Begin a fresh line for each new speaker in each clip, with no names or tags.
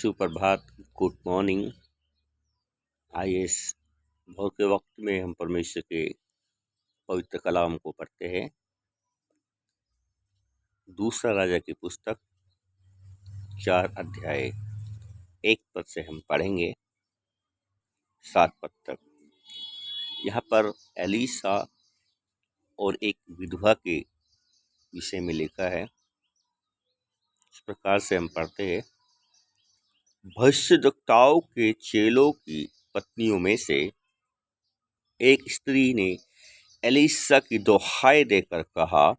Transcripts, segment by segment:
सुप्रभात, good morning. आइए इस भोर के वक्त में हम परमेश्वर के पवित्र कलाम को पढ़ते हैं। दूसरा राजा की पुस्तक 4 अध्याय 1 पद से हम पढ़ेंगे 7 पद तक। यहाँ पर एलीशा और एक विधवा के विषय में लिखा है। इस प्रकार से हम पढ़ते हैं। भविष्यद्वक्ताओं के चेलों की पत्नियों में से एक स्त्री ने एलीशा की दुहाई देकर कहा,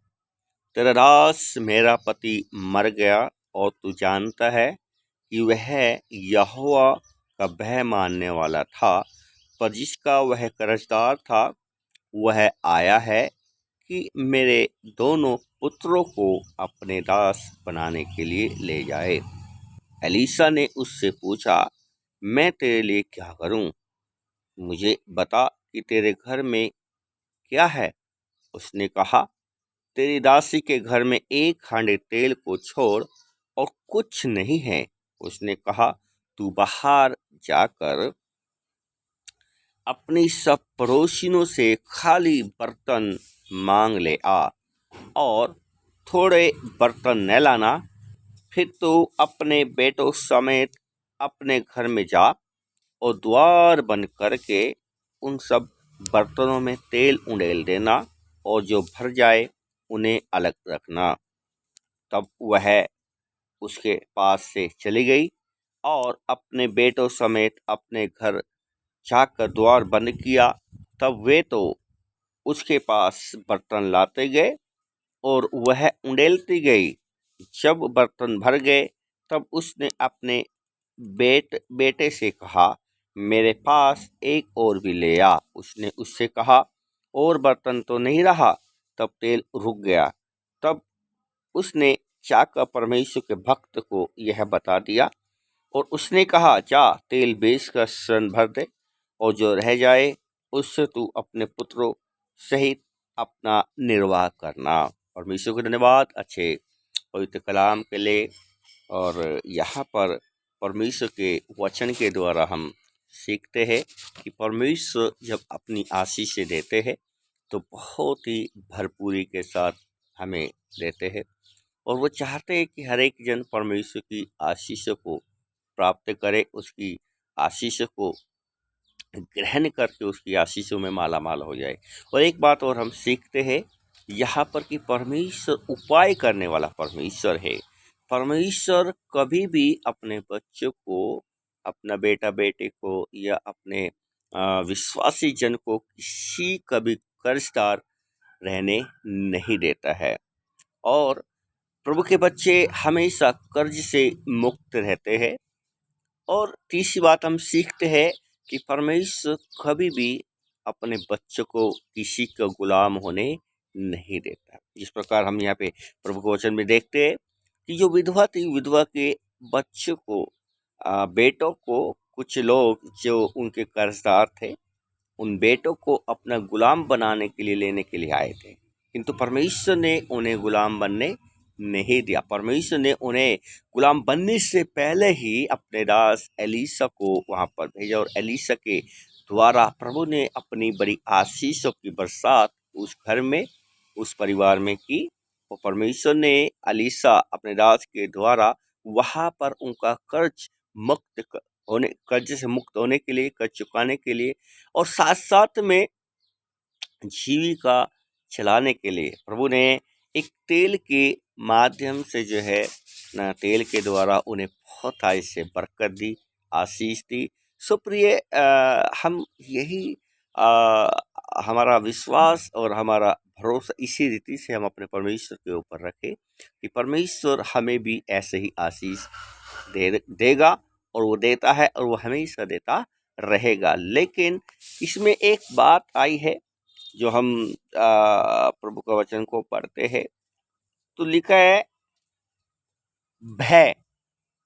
तेरा दास मेरा पति मर गया और तू जानता है कि वह यहोवा का भय मानने वाला था, पर जिसका वह कर्जदार था वह आया है कि मेरे दोनों पुत्रों को अपने दास बनाने के लिए ले जाए। एलीशा ने उससे पूछा, मैं तेरे लिए क्या करूं? मुझे बता कि तेरे घर में क्या है। उसने कहा, तेरी दासी के घर में 1 हांडी तेल को छोड़ और कुछ नहीं है। उसने कहा, तू बाहर जाकर अपनी सब पड़ोसियों से खाली बर्तन मांग ले आ और थोड़े बर्तन न लाना। फिर तू अपने बेटों समेत अपने घर में जा और द्वार बंद करके उन सब बर्तनों में तेल उंडेल देना और जो भर जाए उन्हें अलग रखना। तब वह उसके पास से चली गई और अपने बेटों समेत अपने घर जाकर द्वार बंद किया। तब वे तो उसके पास बर्तन लाते गए और वह उंडेलती गई। जब बर्तन भर गए तब उसने अपने बेटे से कहा, मेरे पास एक और भी ले आ। उसने उससे कहा, और बर्तन तो नहीं रहा। तब तेल रुक गया। तब उसने जाकर परमेश्वर के भक्त को यह बता दिया और उसने कहा, जा तेल बेचकर सन भर दे और जो रह जाए उससे तू अपने पुत्रों सहित अपना निर्वाह करना। परमेश्वर को धन्यवाद अच्छे पवित्र कलाम के लिए। और यहाँ पर परमेश्वर के वचन के द्वारा हम सीखते हैं कि परमेश्वर जब अपनी आशीष देते हैं तो बहुत ही भरपूरी के साथ हमें देते हैं और वो चाहते हैं कि हर एक जन परमेश्वर की आशीष को प्राप्त करे, उसकी आशीष को ग्रहण करके उसकी आशीषों में माला माल हो जाए। और एक बात और हम सीखते हैं यहाँ पर कि परमेश्वर उपाय करने वाला परमेश्वर है। परमेश्वर कभी भी अपने बच्चों को, अपना बेटा बेटे को या अपने विश्वासी जन को किसी कभी कर्जदार रहने नहीं देता है। और प्रभु के बच्चे हमेशा कर्ज से मुक्त रहते हैं। और तीसरी बात हम सीखते हैं कि परमेश्वर कभी भी अपने बच्चों को किसी का गुलाम होने नहीं देता। जिस प्रकार हम यहाँ पे प्रभु के वचन में देखते हैं कि जो विधवा थी, विधवा के बच्चों को, बेटों को कुछ लोग जो उनके कर्जदार थे, उन बेटों को अपना गुलाम बनाने के लिए लेने के लिए आए थे, किंतु परमेश्वर ने उन्हें गुलाम बनने नहीं दिया। परमेश्वर ने उन्हें गुलाम बनने से पहले ही अपने दास एलीशा को वहां पर भेजा और एलीशा के द्वारा प्रभु ने अपनी बड़ी आशीषों की बरसात उस घर में, उस परिवार में की। और परमेश्वर ने एलीशा अपने दास के द्वारा वहां पर उनका कर्ज से मुक्त होने के लिए, कर्ज चुकाने के लिए और साथ साथ में जीविका चलाने के लिए प्रभु ने एक तेल के माध्यम से जो है ना, तेल के द्वारा उन्हें बहुत ऐसे बरकत दी, आशीष दी। सुप्रिय, हम यही हमारा विश्वास और हमारा भरोसा इसी रीति से हम अपने परमेश्वर के ऊपर रखें कि परमेश्वर हमें भी ऐसे ही आशीष देगा और वो देता है और वो हमेशा देता रहेगा। लेकिन इसमें एक बात आई है, जो हम प्रभु का वचन को पढ़ते हैं तो लिखा है, भय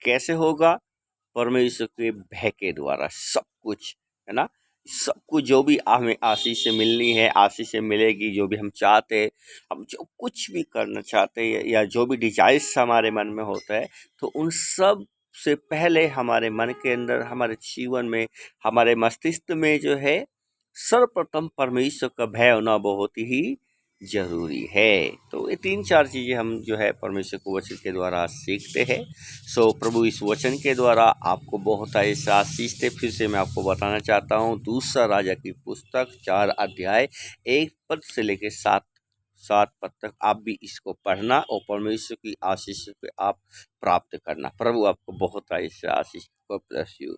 कैसे होगा? परमेश्वर के भय के द्वारा सब कुछ, है ना, सब कुछ जो भी हमें आशीष से मिलनी है, आशीष से मिलेगी। जो भी हम चाहते हैं, हम जो कुछ भी करना चाहते हैं या जो भी डिजायर्स हमारे मन में होता है, तो उन सब सबसे पहले हमारे मन के अंदर, हमारे जीवन में, हमारे मस्तिष्क में जो है सर्वप्रथम परमेश्वर का भय होना बहुत ही जरूरी है। तो ये 3-4 चीज़ें हम जो है परमेश्वर को वचन के द्वारा सीखते हैं। सो प्रभु इस वचन के द्वारा आपको बहुत ऐसा आशीष दे। फिर से मैं आपको बताना चाहता हूँ, दूसरा राजा की पुस्तक 4 अध्याय 1 पद से लेकर 7 पद तक आप भी इसको पढ़ना और परमेश्वर की आशीष को आप प्राप्त करना। प्रभु आपको बहुत ऐसा आशीष। God bless you.